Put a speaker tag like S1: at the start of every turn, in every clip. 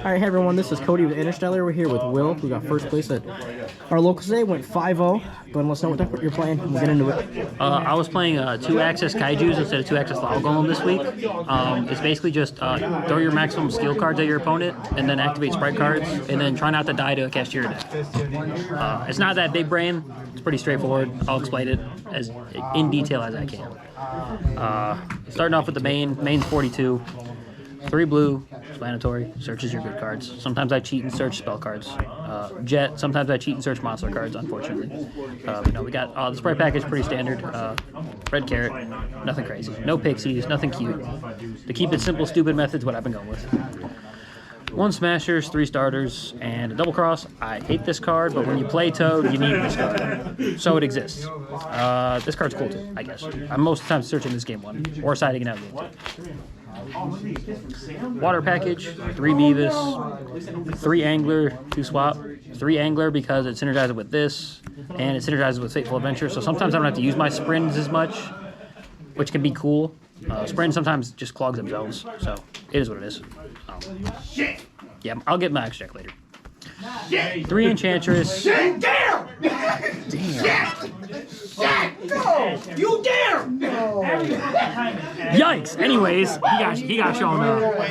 S1: Alright, hey everyone, this is Cody with Interstellar. We're here with Will, who got first place at our locals today, went 5-0. Go ahead and let us know what you're playing, and we'll get into it.
S2: I was playing 2-axis Kaijus instead of 2-axis Lava Golem this week. It's basically just throw your maximum skill cards at your opponent, and then activate Spright cards, and then try not to die to a Cashier deck. It's not that big brain, it's pretty straightforward. I'll explain it as in detail as I can. Starting off with the main's 42. 3 blue, explanatory, searches your good cards. Sometimes I cheat and search spell cards. Jet, sometimes I cheat and search monster cards, unfortunately. We got the Spright package, pretty standard. Red carrot, nothing crazy. No pixies, nothing cute. To keep it simple, stupid method's what I've been going with. 1 smashers, 3 starters, and a double cross. I hate this card, but when you play Toad, you need this card. So it exists. This card's cool too, I guess. I'm most of the time searching this game 1, or siding it out game 2. Water package, 3 Beavis, 3 Angler, 2 Swap, 3 Angler because it synergizes with this, and it synergizes with Fateful Adventure, so sometimes I don't have to use my Sprints as much, which can be cool. Sprints sometimes just clogs themselves, so it is what it is. Yeah, I'll get my extra deck later. 3 Enchantress.
S3: Damn! No! You dare! No!
S2: Yikes! Anyways, he got shown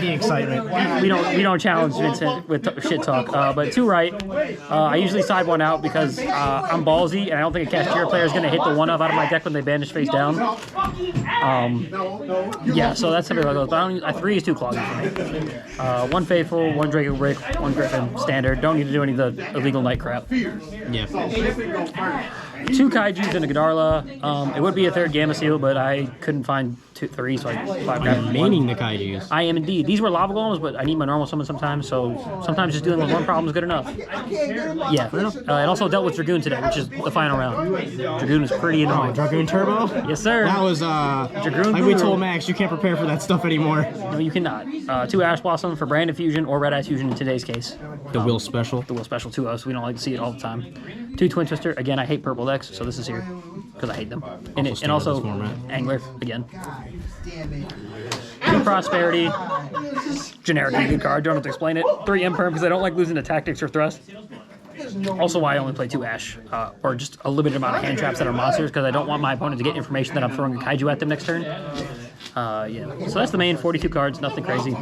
S1: The excitement.
S2: we don't challenge Vincent with shit talk. But 2 right. I usually side 1 out because I'm ballsy and I don't think a Cashier player is gonna hit the 1-of out of my deck when they banish face down. Yeah, so that's something like that. But 3 is too cloggy for me. 1 Faithful, 1 Draco Brick, 1 Griffin, standard. Don't need to do any of the illegal night crap.
S1: Yeah.
S2: 2 Kaijus and a Godarla. It would be a 3rd Gamma Seal, but I couldn't find 3, so I grabbed 1.
S1: Maining the Kaijus.
S2: I am indeed. These were Lava Golems, but I need my normal summon sometimes, so sometimes just dealing with 1 problem is good enough. Yeah. It also dealt with Dragoon today, which is the final round. Dragoon was pretty annoying.
S1: Dragoon Turbo?
S2: Yes, sir.
S1: That was,
S2: Dragoon
S1: like we told Max, you can't prepare for that stuff anymore.
S2: No, you cannot. 2 Ash Blossom for Brand Fusion or Red Eye Fusion in today's case.
S1: The Will Special.
S2: The Will Special to us. We don't like to see it all the time. 2 Twin Twister. Again, I hate purple decks, so this is here because I hate them. And also Angler again. 2 Prosperity. Generically good card. Don't have to explain it. 3 Imperm because I don't like losing to Tactics or Thrust. Also why I only play 2 Ash, or just a limited amount of hand traps that are monsters because I don't want my opponent to get information that I'm throwing a Kaiju at them next turn. Yeah. So that's the main 42 cards, nothing crazy.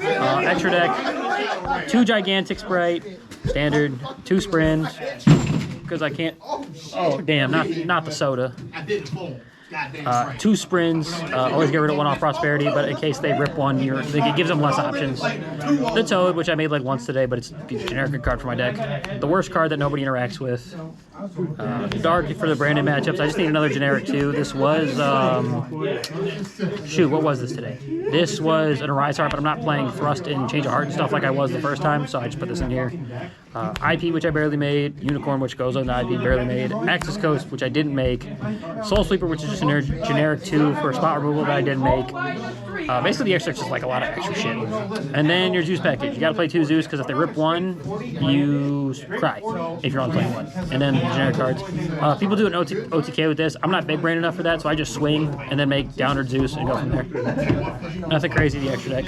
S2: Extra deck, 2 Gigantic Spright, standard, 2 Sprint, because I can't, oh damn, not the soda. 2 Sprints, always get rid of 1 off Prosperity, but in case they rip 1, it gives them less options. The Toad, which I made like once today, but it's a generic card for my deck. The worst card that nobody interacts with. Dark for the Brandon matchups. I just need another generic too. This was, shoot, what was this today? This was an Arise Heart, but I'm not playing Thrust and Change of Heart and stuff like I was the first time, so I just put this in here. IP, which I barely made. Unicorn, which goes on the IP, barely made. Axis Coast, which I didn't make. Soul Sweeper, which is just a generic 2 for spot removal that I didn't make. Basically, the extra is just like a lot of extra shit. And then your Zeus package. You gotta play 2 Zeus, because if they rip 1, you cry if you're only playing 1. And then generic cards. People do an OTK with this. I'm not big brain enough for that, so I just swing and then make Downward Zeus and go from there. Nothing crazy, the extra deck.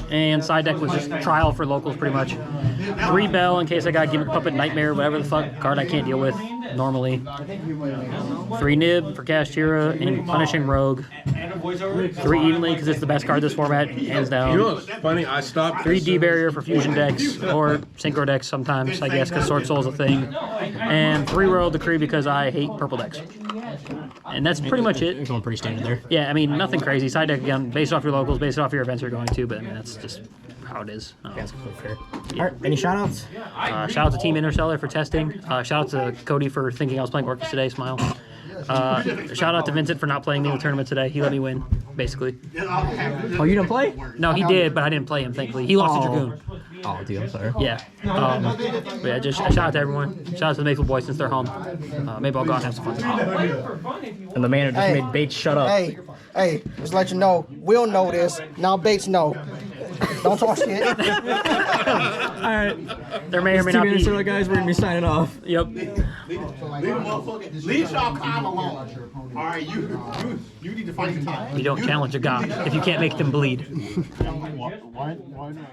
S2: And side deck was just trial for locals pretty much. 3 Bell in case I got Gimmick Puppet Nightmare, whatever the fuck card I can't deal with normally. 3 Nib for Cashier and Punishing Rogue. 3 Evenly because it's the best card this format, hands down.
S4: You know what's funny? I stopped.
S2: 3 D Barrier for Fusion decks or Synchro decks sometimes, I guess, because Sword Soul is a thing. And 3 Royal Decree because I hate purple decks. And that's pretty much it.
S1: You're going pretty standard there.
S2: Yeah, I mean, nothing crazy. Side deck again, based off your locals, based off your events you're going to, but I mean, that's just how it is.
S1: That's completely fair. All right, any shout-outs?
S2: Shout out to Team Interstellar for testing. Shout out to Cody for thinking I was playing Orcus today, smile. Shout out to Vincent for not playing me in the tournament today. He let me win, basically.
S1: Oh, you didn't play?
S2: No, he did, but I didn't play him, thankfully. He lost to Dragoon.
S1: Oh, dude, I'm sorry.
S2: Yeah. But yeah, just shout out to everyone. Shout out to the Mayfield boys since they're home. Maybe I'll go out and have some fun.
S1: And the man who just made Bates shut up.
S3: Hey, just let you know, we'll know this. Now Bates know. Don't talk shit.
S2: All right. There may or may not be.
S1: Interstellar guys, we're gonna be signing off.
S2: Yep.
S5: Leave Shao Kahn alone. All right, you need to find your time.
S2: You don't challenge a god if you can't make them bleed.
S5: Why not?